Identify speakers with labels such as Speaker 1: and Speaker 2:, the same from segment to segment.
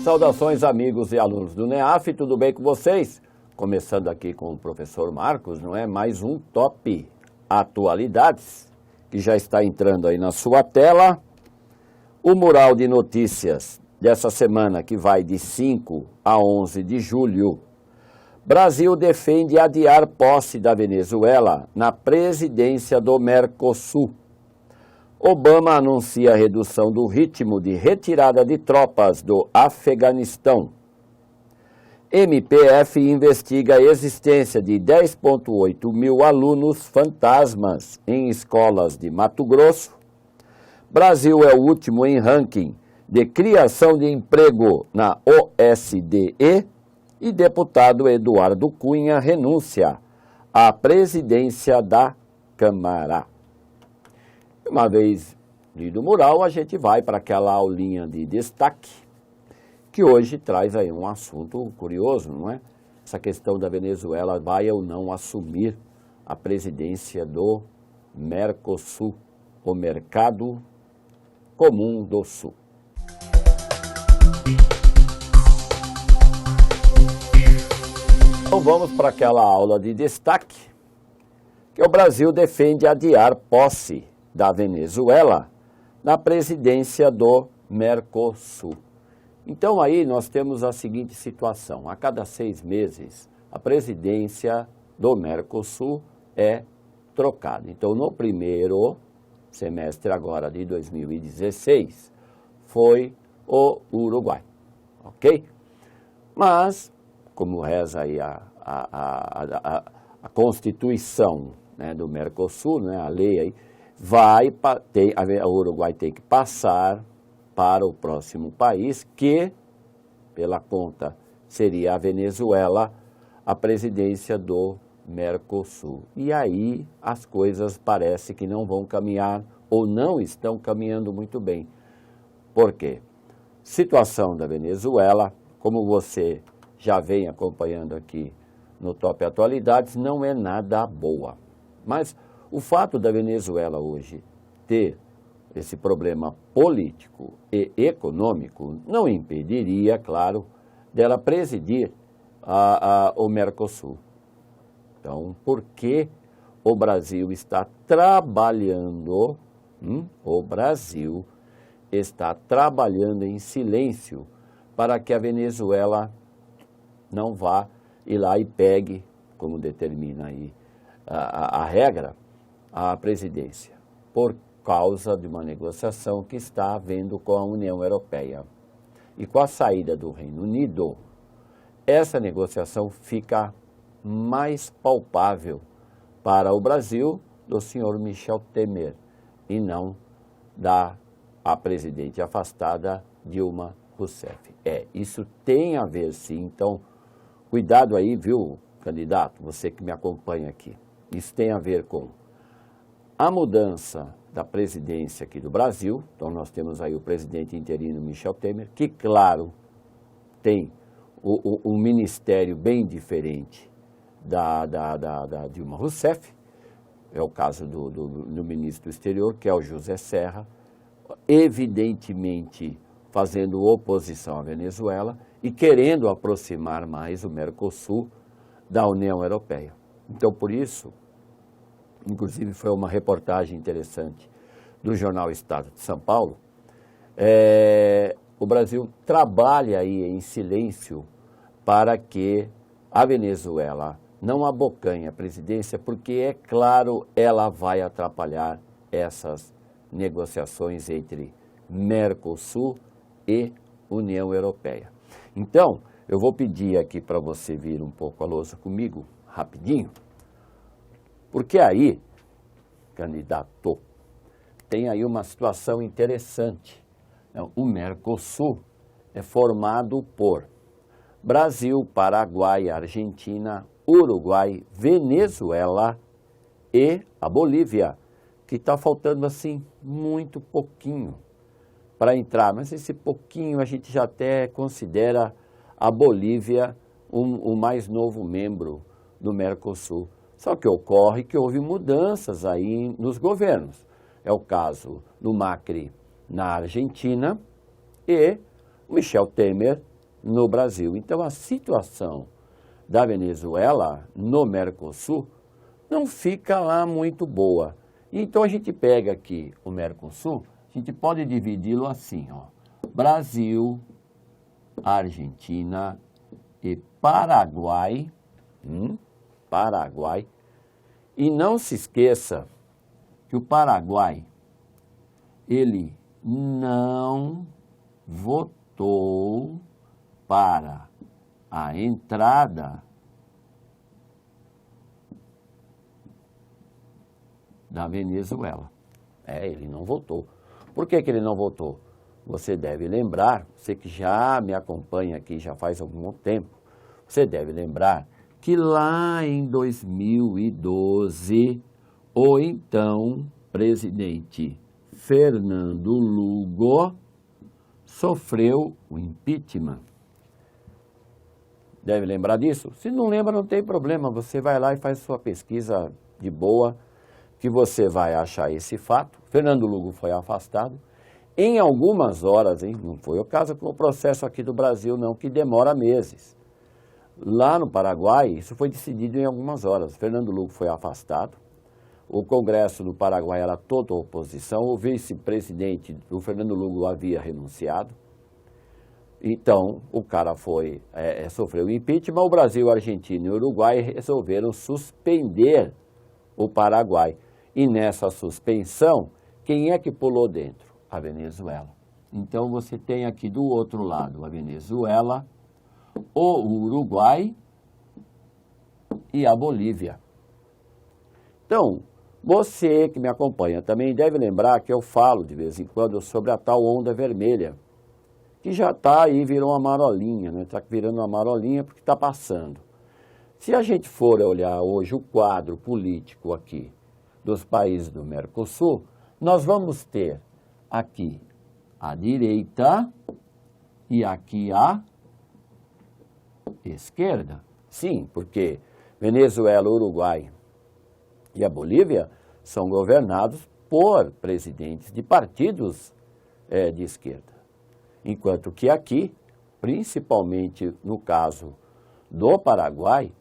Speaker 1: Saudações amigos e alunos do NEAF, tudo bem com vocês? Começando aqui com o professor Marcos, não é? Mais um Top Atualidades, que já está entrando aí na sua tela. O mural de notícias dessa semana, que vai de 5 a 11 de julho. Brasil defende adiar posse da Venezuela na presidência do Mercosul. Obama anuncia a redução do ritmo de retirada de tropas do Afeganistão. MPF investiga a existência de 10,8 mil alunos fantasmas em escolas de Mato Grosso. Brasil é o último em ranking de criação de emprego na OSDE e deputado Eduardo Cunha renuncia à presidência da Câmara. Uma vez lido o mural, a gente vai para aquela aulinha de destaque, que hoje traz aí um assunto curioso, não é? Essa questão da Venezuela vai ou não assumir a presidência do Mercosul, o Mercado Comum do Sul. Então vamos para aquela aula de destaque, que o Brasil defende adiar posse da Venezuela na presidência do Mercosul. Então aí nós temos a seguinte situação: a cada 6 meses a presidência do Mercosul é trocada. Então no primeiro semestre agora de 2016 foi o Uruguai, ok? Mas, como reza aí a Constituição, né, do Mercosul, né, a lei aí, o Uruguai tem que passar para o próximo país, que, pela conta, seria a Venezuela, a presidência do Mercosul. E aí as coisas parece que não vão caminhar ou não estão caminhando muito bem. Por quê? Situação da Venezuela, como você já vem acompanhando aqui no Top Atualidades, não é nada boa. Mas o fato da Venezuela hoje ter esse problema político e econômico não impediria, claro, dela presidir o Mercosul. Então, por que o Brasil está trabalhando, o Brasil está trabalhando em silêncio para que a Venezuela não vá ir lá e pegue, como determina aí a regra, a presidência, por causa de uma negociação que está havendo com a União Europeia. E com a saída do Reino Unido, essa negociação fica mais palpável para o Brasil do senhor Michel Temer e não da presidente afastada Dilma Rousseff. Isso tem a ver sim, então cuidado aí, viu, candidato, você que me acompanha aqui. Isso tem a ver com a mudança da presidência aqui do Brasil. Então nós temos aí o presidente interino Michel Temer, que claro, tem um ministério bem diferente da Dilma Rousseff. É o caso do ministro do exterior, que é o José Serra, evidentemente fazendo oposição à Venezuela e querendo aproximar mais o Mercosul da União Europeia. Então, por isso, inclusive foi uma reportagem interessante do jornal Estado de São Paulo, o Brasil trabalha aí em silêncio para que a Venezuela não abocanhe a presidência, porque, é claro, ela vai atrapalhar essas negociações entre Mercosul e União Europeia. Então, eu vou pedir aqui para você vir um pouco a lousa comigo, rapidinho, porque aí, candidato, tem aí uma situação interessante. O Mercosul é formado por Brasil, Paraguai, Argentina, Uruguai, Venezuela e a Bolívia, que está faltando assim muito pouquinho para entrar. Mas esse pouquinho a gente já até considera a Bolívia o mais novo membro do Mercosul. Só que ocorre que houve mudanças aí nos governos. É o caso do Macri na Argentina e Michel Temer no Brasil. Então, a situação da Venezuela no Mercosul não fica lá muito boa. Então, a gente pega aqui o Mercosul, a gente pode dividi-lo assim, ó, Brasil, Argentina e Paraguai, Paraguai. E não se esqueça que o Paraguai, ele não votou para a entrada da Venezuela. Ele não votou. Por que ele não votou? Você deve lembrar, você que já me acompanha aqui já faz algum tempo, você deve lembrar que lá em 2012, o então presidente Fernando Lugo sofreu o impeachment. Deve lembrar disso? Se não lembra, não tem problema, você vai lá e faz sua pesquisa de boa, que você vai achar esse fato. Fernando Lugo foi afastado. Em algumas horas, não foi o caso com o processo aqui do Brasil, não, que demora meses. Lá no Paraguai, isso foi decidido em algumas horas. Fernando Lugo foi afastado. O Congresso do Paraguai era toda oposição. O vice-presidente do Fernando Lugo havia renunciado. Então, o cara sofreu impeachment. O Brasil, a Argentina e o Uruguai resolveram suspender o Paraguai. E nessa suspensão, quem é que pulou dentro? A Venezuela. Então, você tem aqui do outro lado a Venezuela, o Uruguai e a Bolívia. Então, você que me acompanha também deve lembrar que eu falo de vez em quando sobre a tal onda vermelha, que já está aí, virou uma marolinha, né? Está virando uma marolinha porque está passando. Se a gente for olhar hoje o quadro político aqui dos países do Mercosul, nós vamos ter aqui a direita e aqui a esquerda. Sim, porque Venezuela, Uruguai e a Bolívia são governados por presidentes de partidos de esquerda. Enquanto que aqui, principalmente no caso do Paraguai,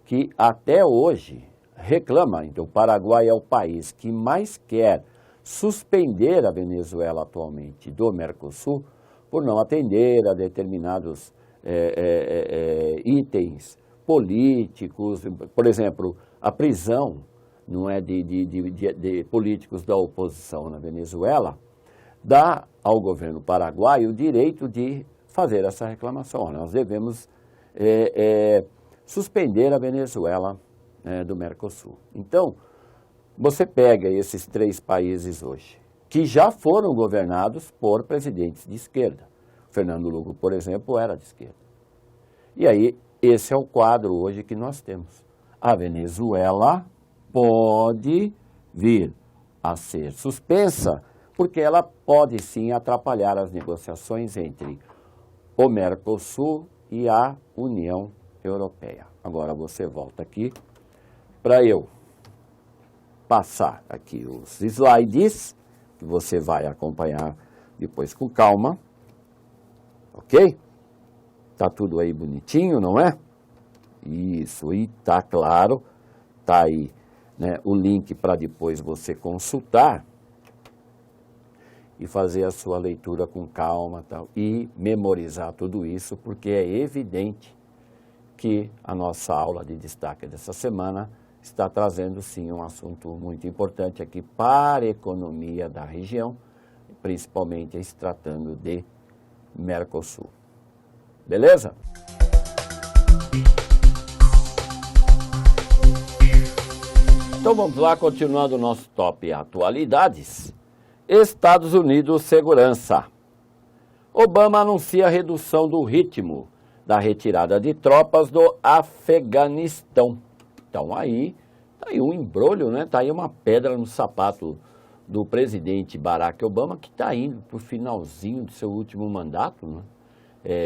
Speaker 1: que até hoje reclama, então o Paraguai é o país que mais quer suspender a Venezuela atualmente do Mercosul por não atender a determinados itens políticos, por exemplo, a prisão não é, de políticos da oposição na Venezuela, dá ao governo paraguaio o direito de fazer essa reclamação. Nós devemos suspender a Venezuela do Mercosul. Então, você pega esses 3 países hoje, que já foram governados por presidentes de esquerda. Fernando Lugo, por exemplo, era de esquerda. E aí, esse é o quadro hoje que nós temos. A Venezuela pode vir a ser suspensa, porque ela pode sim atrapalhar as negociações entre o Mercosul e a União Europeia. Agora você volta aqui para eu passar aqui os slides, que você vai acompanhar depois com calma, ok? Tá tudo aí bonitinho, não é? Isso, e tá claro, tá aí, né, o link para depois você consultar e fazer a sua leitura com calma tal, e memorizar tudo isso, porque é evidente que a nossa aula de destaque dessa semana está trazendo, sim, um assunto muito importante aqui para a economia da região, principalmente se tratando de Mercosul. Beleza? Então vamos lá, continuando o nosso top atualidades. Estados Unidos, segurança. Obama anuncia redução do ritmo da retirada de tropas do Afeganistão. Então aí, tá aí um embrolho, né? Tá aí uma pedra no sapato do presidente Barack Obama, que está indo para o finalzinho do seu último mandato, né?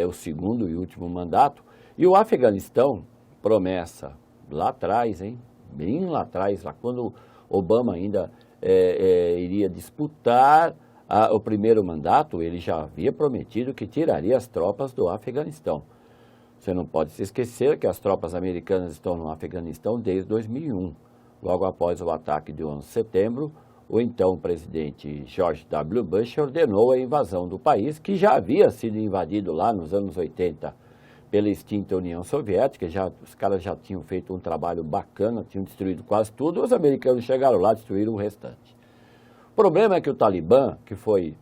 Speaker 1: O segundo e último mandato. E o Afeganistão, promessa lá atrás, hein? Bem lá atrás, lá quando Obama ainda iria disputar o primeiro mandato, ele já havia prometido que tiraria as tropas do Afeganistão. Você não pode se esquecer que as tropas americanas estão no Afeganistão desde 2001, logo após o ataque de 11 de setembro, o então presidente George W. Bush ordenou a invasão do país, que já havia sido invadido lá nos anos 80 pela extinta União Soviética. Os caras já tinham feito um trabalho bacana, tinham destruído quase tudo, os americanos chegaram lá e destruíram o restante. O problema é que o Talibã, que foi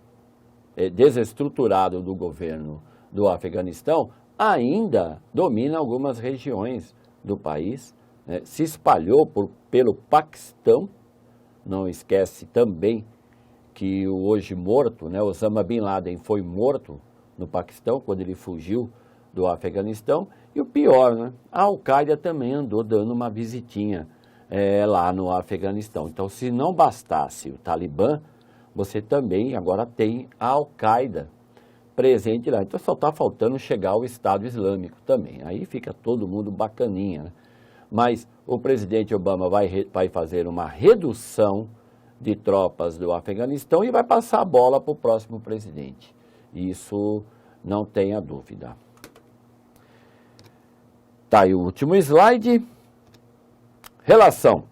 Speaker 1: desestruturado do governo do Afeganistão, ainda domina algumas regiões do país, né? Se espalhou pelo Paquistão. Não esquece também que o hoje morto, né, Osama Bin Laden, foi morto no Paquistão quando ele fugiu do Afeganistão. E o pior, né, a Al-Qaeda também andou dando uma visitinha lá no Afeganistão. Então, se não bastasse o Talibã, você também agora tem a Al-Qaeda presente lá. Então, só está faltando chegar o Estado Islâmico também. Aí fica todo mundo bacaninha, né? Mas o presidente Obama vai fazer uma redução de tropas do Afeganistão e vai passar a bola para o próximo presidente. Isso não tenha dúvida. Tá aí o último slide. Relação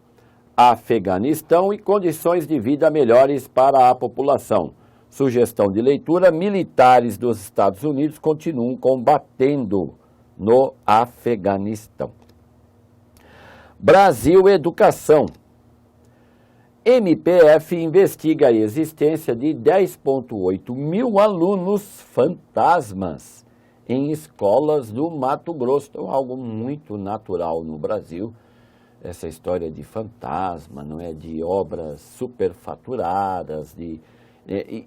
Speaker 1: Afeganistão e condições de vida melhores para a população. Sugestão de leitura: militares dos Estados Unidos continuam combatendo no Afeganistão. Brasil Educação. MPF investiga a existência de 10,8 mil alunos fantasmas em escolas do Mato Grosso. Então, algo muito natural no Brasil, essa história de fantasma, não é, de obras superfaturadas,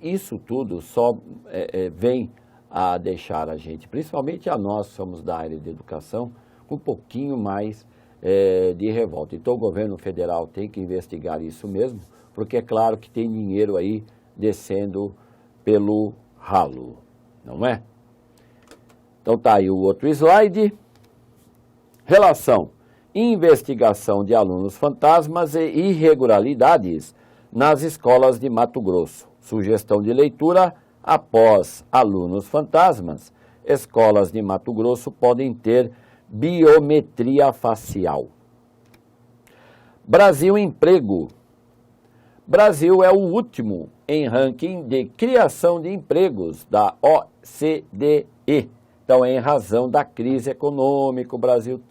Speaker 1: isso tudo só vem a deixar a gente, principalmente a nós, somos da área de educação, um pouquinho mais de revolta. Então o governo federal tem que investigar isso mesmo, porque é claro que tem dinheiro aí descendo pelo ralo, não é? Então tá aí o outro slide. Relação: investigação de alunos fantasmas e irregularidades nas escolas de Mato Grosso. Sugestão de leitura: após alunos fantasmas, escolas de Mato Grosso podem ter biometria facial. Brasil Emprego. Brasil é o último em ranking de criação de empregos da OCDE. Então, em razão da crise econômica, o Brasil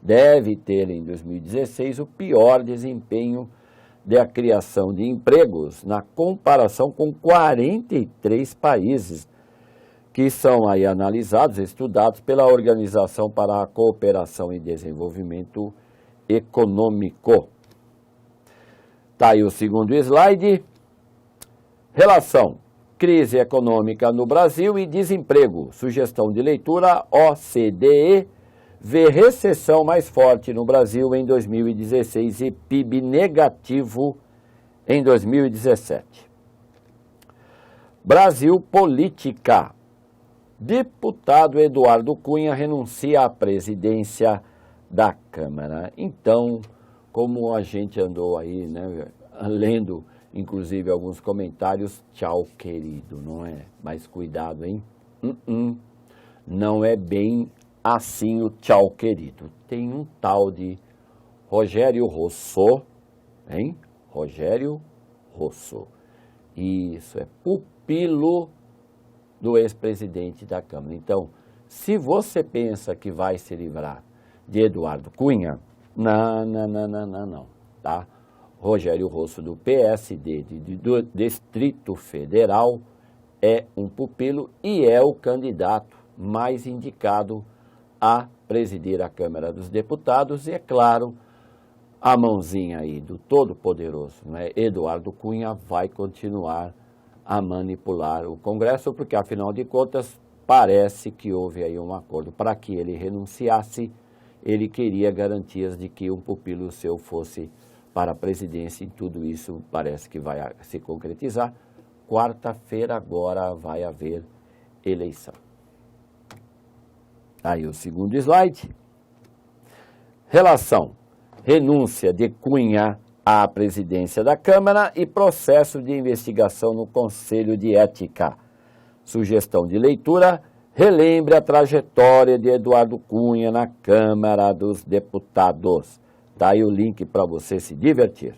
Speaker 1: deve ter em 2016 o pior desempenho da criação de empregos na comparação com 43 países que são aí analisados, estudados pela Organização para a Cooperação e Desenvolvimento Econômico. Está aí o segundo slide. Relação: crise econômica no Brasil e desemprego. Sugestão de leitura: OCDE vê recessão mais forte no Brasil em 2016 e PIB negativo em 2017. Brasil Política. Deputado Eduardo Cunha renuncia à presidência da Câmara. Então, como a gente andou aí, né, lendo, inclusive, alguns comentários, tchau, querido, não é? Mas cuidado, hein? Não é bem assim o tchau, querido. Tem um tal de Rogério Rossô, hein? Rogério Rossô. Isso, é pupilo do ex-presidente da Câmara. Então, se você pensa que vai se livrar de Eduardo Cunha, não, tá? Rogério Rossô, do PSD do Distrito Federal, é um pupilo e é o candidato mais indicado a presidir a Câmara dos Deputados. E, é claro, a mãozinha aí do todo-poderoso, né, Eduardo Cunha, vai continuar a manipular o Congresso, porque, afinal de contas, parece que houve aí um acordo para que ele renunciasse. Ele queria garantias de que um pupilo seu fosse para a presidência, e tudo isso parece que vai se concretizar. Quarta-feira agora vai haver eleição. Aí o segundo slide. Relação: renúncia de Cunha à presidência da Câmara e processo de investigação no Conselho de Ética. Sugestão de leitura: relembre a trajetória de Eduardo Cunha na Câmara dos Deputados. Tá aí o link para você se divertir.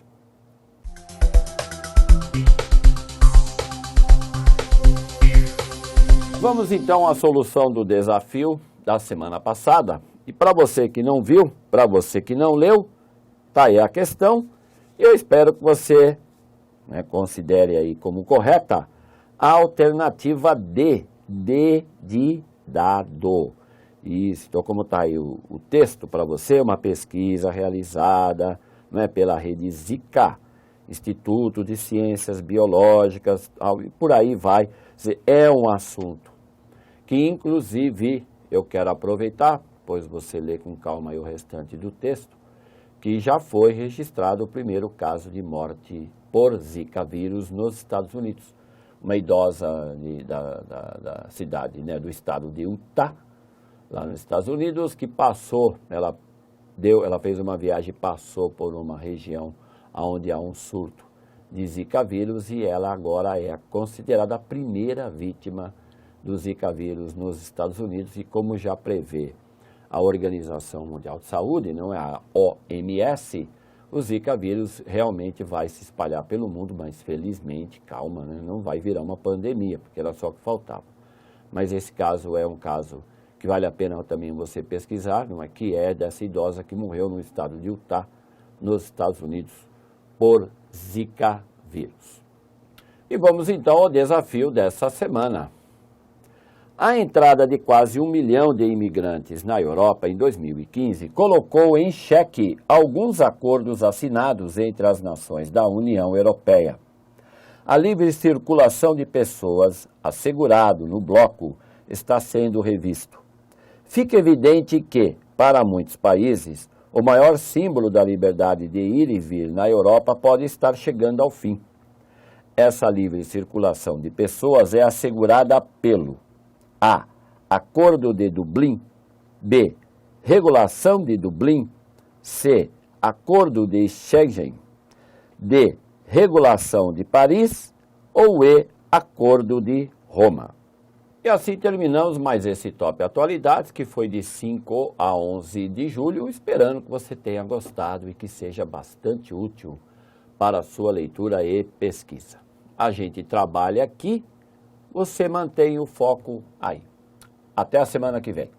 Speaker 1: Vamos então à solução do desafio da semana passada. E para você que não viu, para você que não leu, tá aí a questão. Eu espero que você considere aí como correta a alternativa D, D de dado. Isso, então como está aí o texto para você, uma pesquisa realizada pela rede Zika, Instituto de Ciências Biológicas, e por aí vai. É um assunto que, inclusive, eu quero aproveitar, pois você lê com calma aí o restante do texto, que já foi registrado o primeiro caso de morte por Zika vírus nos Estados Unidos. Uma idosa da cidade, do estado de Utah, lá nos Estados Unidos, que passou, ela fez uma viagem e passou por uma região onde há um surto de Zika vírus e ela agora é considerada a primeira vítima do Zika vírus nos Estados Unidos e como já prevê a Organização Mundial de Saúde, não é a OMS, o Zika vírus realmente vai se espalhar pelo mundo, mas felizmente, calma, não vai virar uma pandemia, porque era só o que faltava. Mas esse caso é um caso que vale a pena também você pesquisar, que é dessa idosa que morreu no estado de Utah, nos Estados Unidos, por Zika vírus. E vamos então ao desafio dessa semana. A entrada de quase 1 milhão de imigrantes na Europa em 2015 colocou em xeque alguns acordos assinados entre as nações da União Europeia. A livre circulação de pessoas, assegurado no bloco, está sendo revisto. Fica evidente que, para muitos países, o maior símbolo da liberdade de ir e vir na Europa pode estar chegando ao fim. Essa livre circulação de pessoas é assegurada pelo A. Acordo de Dublin. B. Regulação de Dublin. C. Acordo de Schengen. D. Regulação de Paris. Ou E. Acordo de Roma. E assim terminamos mais esse Top Atualidades, que foi de 5 a 11 de julho, esperando que você tenha gostado e que seja bastante útil para a sua leitura e pesquisa. A gente trabalha aqui, você mantém o foco aí. Até a semana que vem.